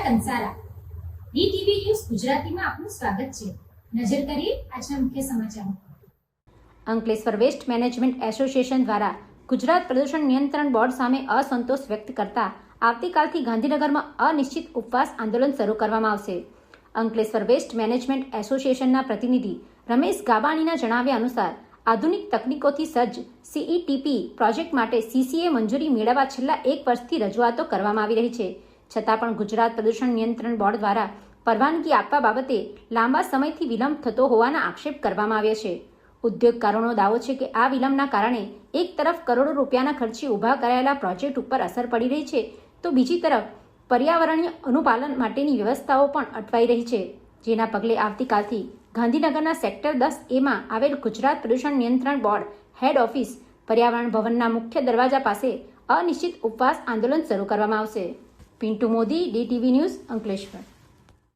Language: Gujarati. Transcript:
કંસારા ડીટીવી ન્યૂઝ ગુજરાતીમાં આપનું સ્વાગત છે. નજર કરીએ આજના મુખ્ય સમાચારો. અંકલેશ્વર વેસ્ટ મેનેજમેન્ટ એસોસિએશન દ્વારા ગુજરાત પ્રદૂષણ નિયંત્રણ બોર્ડ સામે અસંતોષ વ્યક્ત કરતા આવતીકાલથી ગાંધીનગરમાં અનિશ્ચિત ઉપવાસ આંદોલન શરૂ કરવામાં આવશે. અંકલેશ્વર વેસ્ટ મેનેજમેન્ટ એસોસિએશનના પ્રતિનિધિ રમેશ ગાબાણીના જણાવ્યા અનુસાર આધુનિક તકનીકોથી સજ્જ સીઈટીપી પ્રોજેક્ટ માટે સીસીએ મંજૂરી મેળવવા છેલ્લા 1 વર્ષથી રજૂઆતો કરવામાં આવી રહી છે. છતાં પણ ગુજરાત પ્રદૂષણ નિયંત્રણ બોર્ડ દ્વારા પરવાનગી આપવા બાબતે લાંબા સમયથી વિલંબ થતો હોવાના આક્ષેપ કરવામાં આવ્યા છે. ઉદ્યોગકારોનો દાવો છે કે આ વિલંબના કારણે એક તરફ કરોડો રૂપિયાના ખર્ચે ઊભા કરાયેલા પ્રોજેક્ટ ઉપર અસર પડી રહી છે, તો બીજી તરફ પર્યાવરણીય અનુપાલન માટેની વ્યવસ્થાઓ પણ અટવાઈ રહી છે. જેના પગલે આવતીકાલથી ગાંધીનગરના સેક્ટર 10A આવેલ ગુજરાત પ્રદૂષણ નિયંત્રણ બોર્ડ હેડ ઓફિસ પર્યાવરણ ભવનના મુખ્ય દરવાજા પાસે અનિશ્ચિત ઉપવાસ આંદોલન શરૂ કરવામાં આવશે. Pintu Modi, DTV news, Ankleshwar.